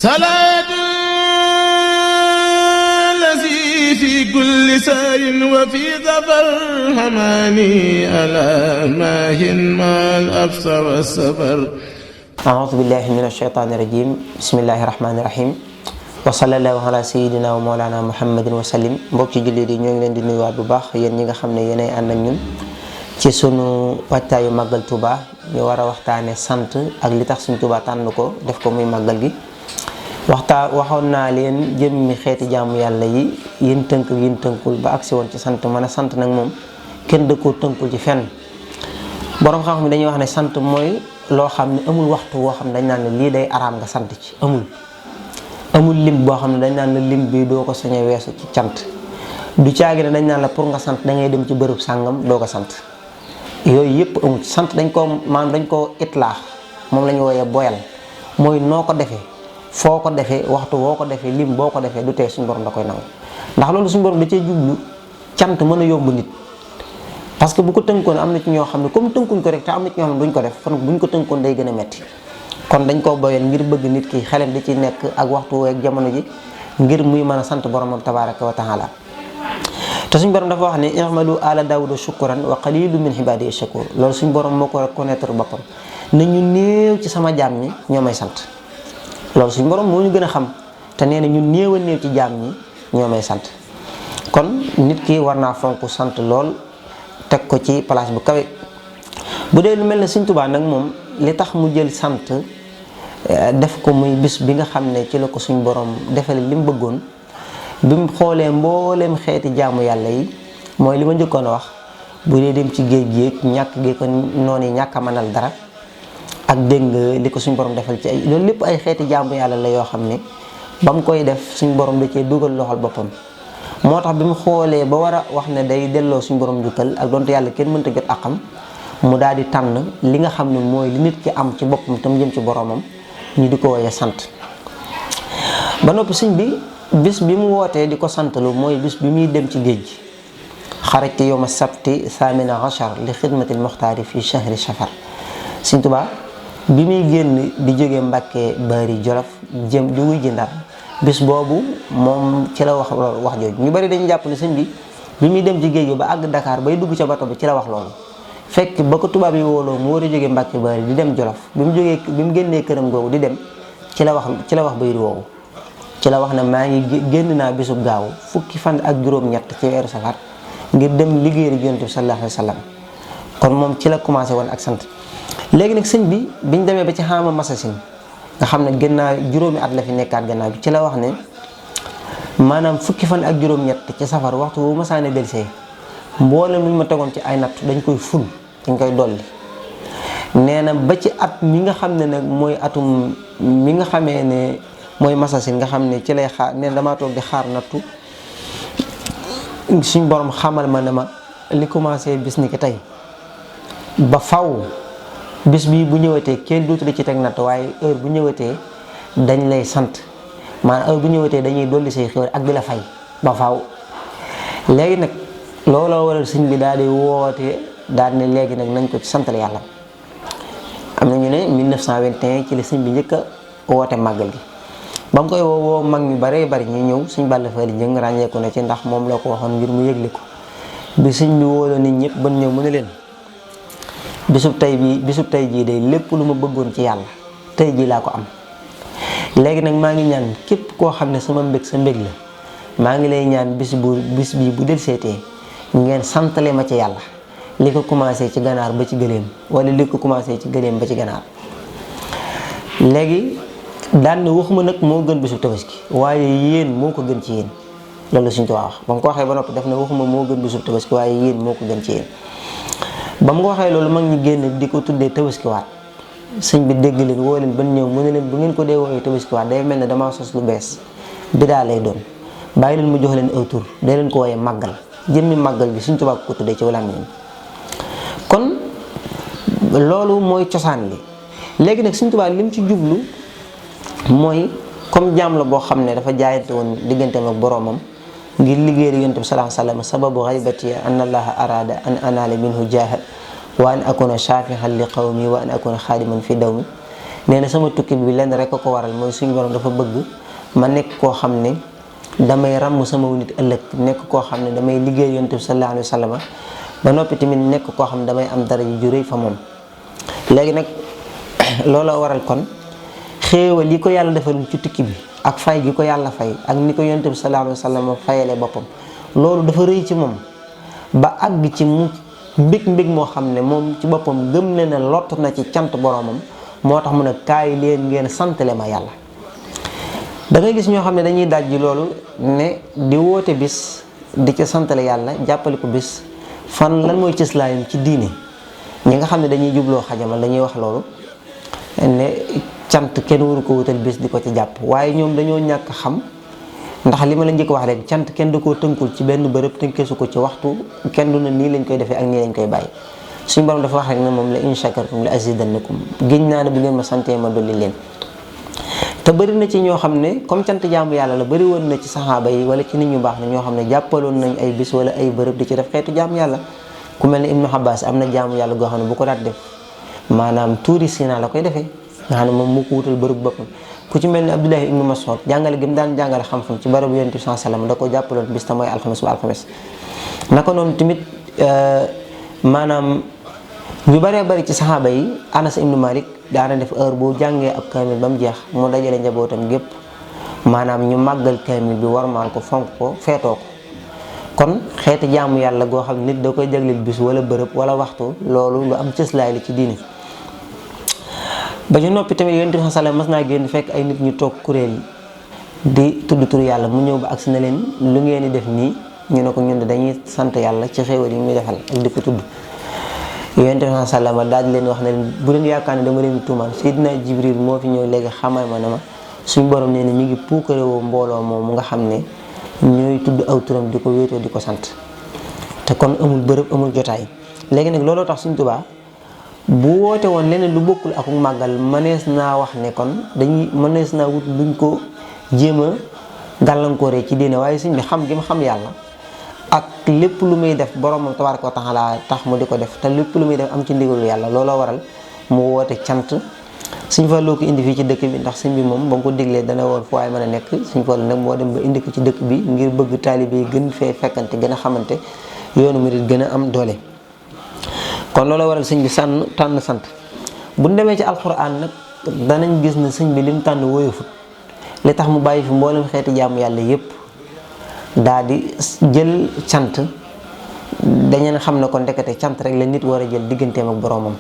salaatu lazi fi kulli sayrin wa fi safar hamani ala maahin maal absa wa safar. A'uuzu billaahi mina shaytaani rajiim. Bismillaahi rahmaani rahiim. Wa sallallaahu ala sayyidina wa mawlaana Muhammadin wa sallim. Mbokki jullit yi ñoo ngi leen di nuyuwaat bu baax yéen ñi nga xam ne yéenay ànd ak ñun ci sunu wàccaayu màggal Touba ñu war a waxtaane sant ak li tax suñ Touba tànn ko def ko muy màggal gi. waxoon naa leen jëmmi xeeti jaamu yàlla yi yéen tënk yéen tënkul ba agsi woon ci sant mën a sant nag moom kenn da koo tënkul ci fenn. Borom xam-xam dañuy wax ne sant mooy loo xam ne amul waxtu woo xam ne dañ naan la lii day araam nga sant ci amul lim boo xam ne dañ naan la lim bi doo ko sañ a weesu ci cant du caagi ne dañ naan la pour nga sant da ngay dem ci bërëb sàngam doo ko sant yooyu yëpp amul sant dañ koo maanaam dañ koo itlaax moom la ñu wooyee boyal mooy noo ko defee foo ko defee waxtu woo ko defee lim boo ko defee du tee suñu borom da koy nangu ndax loolu suñu borom da cee jublu cant mën a yomb nit. parce que bu ko tënkoon am na ci ñoo xam ne comme tënkuñ ko rek te am na ci ñoo xam ne duñ ko def kon buñ ko tënkoon day gën a metti kon dañ koo boyal ngir bëgg nit ki xelam di ci nekk ak waxtu ak jamono ji ngir muy mën a sant boromam tabaraka wa taala te suñ borom dafa wax ne i'malu ala daawuda shukran wa qalilu min ibadi shakur loolu suñ borom moo ko reconnaître boppam ne ñu néew ci sama jaam ñi ñoo may sant loolu suñ borom moo ñu gën a xam te nee na ñu néew a néew ci jaam ñi ñoo may sant kon nit ki war naa fonk sant lool teg ko ci place bu kawe. Bu dee lu mel ne Sëñ Tuubaa nag moom li tax mu jël sant def ko muy bis bi nga xam ne ci la ko suñ borom defale li mu bëggoon bi mu xoolee mbooleem xeeti jaamu yàlla yi mooy li ma njëkkoon a wax bu dee dem ci géej géej ñàkk gi ko noonu ñàkk a mënal dara ak dégg nga li ko suñ borom defal ci ay loolu lépp ay xeeti jaamu yàlla la yoo xam ne ba mu koy def suñ borom da cee dugal loxol boppam. moo tax bi mu xoolee ba war a wax ne day delloo suñu borom njukkal ak donte yàlla kenn mënta jot akam mu daal di tànn li nga xam ne mooy li nit ki am ci boppam tam jëm ci boromam ñu di ko woowee sant. ba noppi sëñ bi bis bi mu wootee di ko santalu mooy bis bi muy dem ci géej gi xarajti yawma sabti thamina achar li xidmatil muxtaari fi chahri safar. Sëñ Tuubaa bi muy génn di jógee Mbàkke Bari Jolof jëm di wuy ji Ndar bis boobu moom ci la wax jooju ñu bari dañu jàpp ne sëñ bi muy dem ci géej gi ba àgg Dakar bay dugg ca bato bi ci la wax loolu fekk ba ko tubaab yi wooloo mu war a jógee Mbàkke Bari di dem Jolof bi mu génnee këram googu di dem ci la wax bayri woowu ci la wax ne maa ngi génn naa bisub gaaw fukki fan ak juróom-ñett ci weeru safar ngir dem liggéeyal Yonent bi sallallahu alayhi wa sallam kon moom ci la commencé woon ak sant. léegi nag sëñ bi biñ demee ba ci xaama masasin nga xam ne gannaaw juróomi at la fi nekkaat gannaaw bi ci la wax ne maanaam fukki fan ak juróom-ñett ci safar waxtu bu ma saane delsee mboolem lu ñu ma tegoon ci ay natt dañ koy ful dañ koy dolli. nee na ba ci at mi nga xam ne nag mooy atum mi nga xamee ne mooy masasin nga xam ne ci lay xaar nee na damaa toog di xaar nattu suñ borom xamal ma ne ma li commencé bis ni ki tey ba faw bis bii bu ñëwatee kenn dootu la ci teg natt waaye heure bu ñëwatee dañ lay sant maanaam heure bu ñëwatee dañuy dolli say xéwal ak di la fay ba faaw. léegi nag looloo waral sëñ bi daal di woote daal ne léegi nag nañ ko ci santal yàlla. am na ñu ne 1921 ci la sëñ bi njëkk a woote màggal gi ba mu koy woo mag ñu baree bari ñu ñëw sëñ Balla Fally Dieng ràññeeku na ci ndax moom la ko waxoon ngir mu yëgle ko bi sëñ bi wooloo nit ñëpp ban ñëw mu ne leen. bisub tey jii de lépp lu ma bëggoon ci yàlla tey jii laa ko am léegi nag maa ngi ñaan képp koo xam ne sama mbég sa mbég la maa ngi lay ñaan bis bii bu del seetee ngeen santale ma ci yàlla li ko commencé ci ganaar ba ci gëléem wala li ko commencé ci gëléem ba ci ganaar. léegi daan na waxuma nag moo gën bisub tabaski waaye yéen moo ko gën ci yéen loolu suñ ko wax ba nga ko waxee ba noppi def na waxuma moo gën bisub tabaski waaye yéen moo ko gën ci yéen. ba mu waxee loolu mag ñi génn di ko tuddee tabaskiwaat sëñ bi dégg leen woo leen ban ñëw mu ne leen bu ngeen ko dee woowee tabaskiwaat day mel ne damaa sos lu bees bidaa lay doon bàyyi leen mu jox leen aw tur day leen ko wooyee màggal jëmmi màggal bi Sëñ Tuubaa ko tuddee ci wàllam ñoom. kon loolu mooy cosaan li léegi nag Sëñ Tuubaa lim ci jublu mooy comme jaam la boo xam ne dafa jaayante woon digganteem ak boroomam. ngir liggéeyal Yonent bi sallallahu alayhi wa sallam sababu ghaybati an allaha arada an anala minhu jaaha wa an akuna shafihan li qawmi wa an akuna xaadiman fi dawmi nee na sama tukki bi lenn rek ko waral mooy suñu borom dafa bëgg ma nekk koo xam ne damay ràmm sama nit ëllëg, nekk koo xam ne damay liggéey yonent bi sallallahu alayhi wa sallam ba noppi tamit nekk koo xam ne damay am dara ju rëy fa moom. léegi nag looloo waral kon xéewal yi ko yàlla defal ci tukki bi ak fay gi ko yàlla fay ak ni ko yonent bi sallallahu alayhi wa sallam fayalee boppam, loolu dafa rëy ci moom ba àgg ci mu mbég moo xam ne moom ci boppam gëm ne lott na ci cant boromam, moo tax mu ne kaay leen ngeen santale ma yàlla. da ngay gis ñoo xam ne dañuy dajji loolu ne di woote bis di ca santale yàlla jàppale ko bis fan lan mooy cëslaayam ci diine. ñi nga xam ne dañuy jubloo xajamal dañuy wax loolu ne cant kenn waru ko wutal bis di ko ci jàpp, waaye ñoom dañoo ñàkk xam, ndax li ma la njëkk wax rek cant kenn du koo tënkul ci benn bërëb tënkeesu ko ci waxtu, kenn du ne nii lañ koy defee ak nii lañ koy bàyyi. suñu borom dafa wax rek ne moom la in shakartum la azidannakum, giñ naa ne bu ngeen ma santee ma dolli leen. te bëri na ci ñoo xam ne comme cant jaamu yàlla la, bëri woon na ci saxaaba yi wala ci nit ñu baax na ñoo xam ne jàppaloon nañ ay bis wala ay bërëb di ci def xeetu jaamu yàlla. ku mel ne Ibnu Abbas am na jaamu yàlla goo xam ne bu ko daat def maanaam tuuri Sina la koy defee, nga xam ne moom mu ko wutal bërëb boppam. ku ci mel ne Abdullahi Ibnu Mas'ud jàngale gi mu daan jàngale xam-xam ci barabu Yonent bi sallallahu alayhi wasallam da ko jàppaloon bis te mooy alxames ba alxames. naka noonu tamit maanaam ñu bëree bëri ci saxaaba yi Anas Ibnu Malik daana def heure boo jàngee ab kaamil ba mu jeex mu dajale njabootam gépp maanaam ñu màggal kaamil bi warmaal ko fonk ko feetoo ko. kon xeeti jaamu yàlla goo xam nit da koy jagleel bis wala bërëb wala waxtu, loolu lu am cëslaay la ci diine. ba ñu noppi tamit Yonent bi sallallahu alayhi wasallam mas naa génn fekk ay nit ñu toog kuréel di tudd tur yàlla, mu ñëw ba agsi na leen lu ngeen di def nii, ñu ne ko ñun dañuy sant yàlla ci xéewal yi ñuy defal ak di ko tudd. Yonent bi sallallahu alayhi wasallam daal di leen wax ne leen bu leen yaakaar ne dama leen di tuumaan, Seydina Jibril moo fi ñëw léegi xamal ma ne ma suñu borom nee na mi ngi puukare woo mbooloo moom mu nga xam ne ñooy tudd aw turam di ko wéetoo di ko sant. te kon amul bërëb amul jotaay. léegi nag looloo tax Sëriñ Tuubaa bu woote woon leneen lu bokkul ak màggal mënees naa wax ne kon mënees naa wut luñ ko jéem a gàllankooree ci diine, waaye sëñ bi xam gi mu xam yàlla ak lépp lu muy def boromam tabaaraka wa taala tax mu di ko def, te lépp lu muy def am ci ndigalu yàlla, looloo waral mu woote cant. Sëñ Fallu ko indi fii ci dëkk bi ndax sëñ bi moom ba nga ko diglee dana woon fu waay mën a nekk. Sëñ Fallu nag moo dem ba indi ko ci dëkk bi ngir bëgg taalibe yi gën fee fekkante, gën a xamante, yoonu murid gën a am doole. kon loolu waral sëñ bi tànn sant. bu ñu demee ci alxuraan nag danañ gis ne sëñ bi lim tànn woyofut, li tax mu bàyyi fi mboolem xeeti jaamu yàlla yépp daa di jël cant. dañeen xam ne kon ndekete cant rek la nit war a jël digganteem ak boroomam.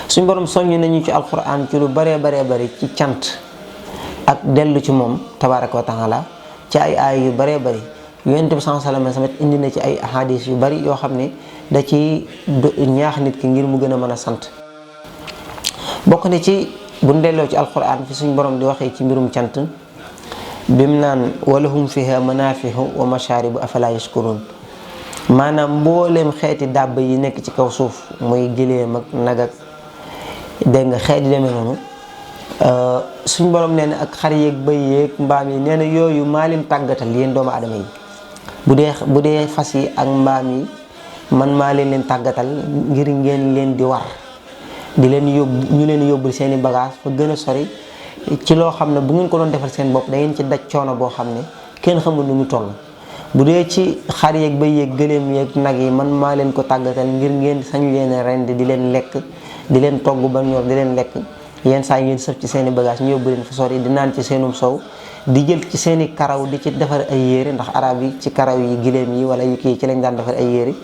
suñ borom soññ nañu ci alxuraan ci lu baree bari ci cant ak dellu ci moom tabaaraka wa taala ci ay aay yu baree bari. Yonent bi sallallahu alayhi wasallam indi na ci ay ahadis yu bari yoo xam ne da ci ñaax nit ki ngir mu gën a mën a sant. bokk na ci buñ delloo ci alxuraan fi suñ borom di waxee ci mbirum cant bim naan walahum fiha manafihu wa masharibu afala yashkurun, maanaam mbooleem xeeti dàbb yi nekk ci kaw suuf muy giléem ak nag ak dégg nga xeet yi demee noonu, suñ borom nee na ak xar yeeg bëy yeeg mbaam yi nee na yooyu maa leen tàggatal yéen doomu aadama yi. bu dee fas yi ak mbaam yi man maa leen tàggatal ngir ngeen leen di war, di leen yóbbu ñu leen yóbbul seeni bagage fa gën a sori ci loo xam ne bu ngeen ko doon defal seen bopp da ngeen ci daj coono boo xam ne kenn xamul nu mu toll. bu dee ci xar yeeg bëy yeeg gëléem yeeg nag yi man maa leen ko tàggatal ngir ngeen sañ leen rend di leen lekk, di leen togg ba ñor di leen lekk, yenn saa ngeen sëf ci seeni bagage ñu yóbbu leen fa sori, di naan ci seenum sow, di jël ci seeni karaw di ci defar ay yére, ndax arab yi ci karaw yi giléem yi wala yu kii ci lañ daan defar ay yére.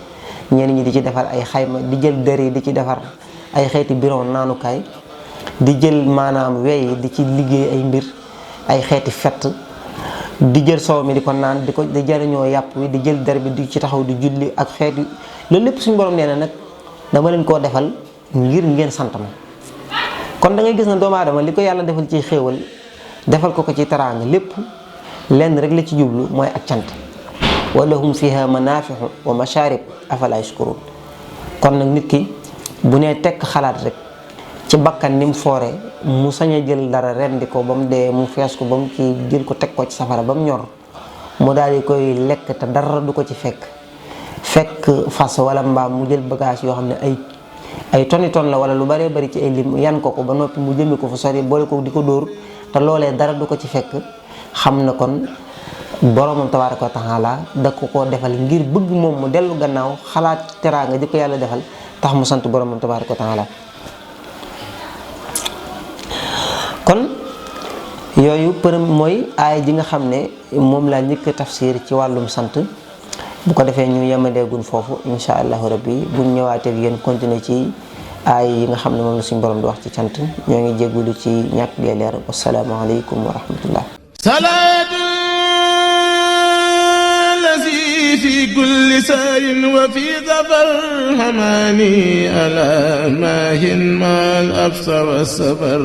ñenn ñi di ci defar ay xayma, di jël der yi di ci defar ay xeeti biron naanukaay, di jël maanaam wey di ci liggéey ay mbir, ay xeeti fett, di jël soow mi di ko naan di jariñoo yàpp wi, di jël der bi di ci taxaw di julli ak xeeti loolu lépp suñu borom nee na nag dama leen koo defal ngir ngeen sant ma. kon da ngay gis na doomu aadama li ko yàlla defal ci xéewal defal ko ci teraanga lépp lenn rek la ci jublu mooy ak cant. walahum fiha manafihu wa masharib afala yashkurun. kon nag nit ki bu nee tekk xalaat rek ci bakkan ni mu foore mu sañ a jël dara rendi ko ba mu dee, mu fees ko ba mu ci jël ko teg ko ci safara ba mu ñor, mu daal di koy lekk te dara du ko ci fekk fas wala mbaam mu jël bagage yoo xam ne ay ay toni ton la wala lu bëree bëri ci ay lim yan ko ba noppi mu jëmee ko fa sori boole ko di ko dóor te loolee dara du ko ci fekk xam na kon boromam tabaaraka wa taala da ko koo defal ngir bëgg moom mu dellu gannaaw xalaat teraanga di ko yàlla defal tax mu sant boromam tabaaraka wa taala. kon yooyu mooy aaya ji nga xam ne moom laa njëkk a tafsir ci wàllum sant. bu ko defee ñu yemadeegun foofu insha allahu rabbi buñ ñëwaatee ak yéen continuer ci aay yi nga xam ne moom la suñu borom di wax ci cant ñoo ngi jéggulu ci ñàkk gee leer wasalaamu aleykum wa rahmatullah. salaatu lazi fi kulli saarin wa fi safar hamaani ala maahin maal absar wa safar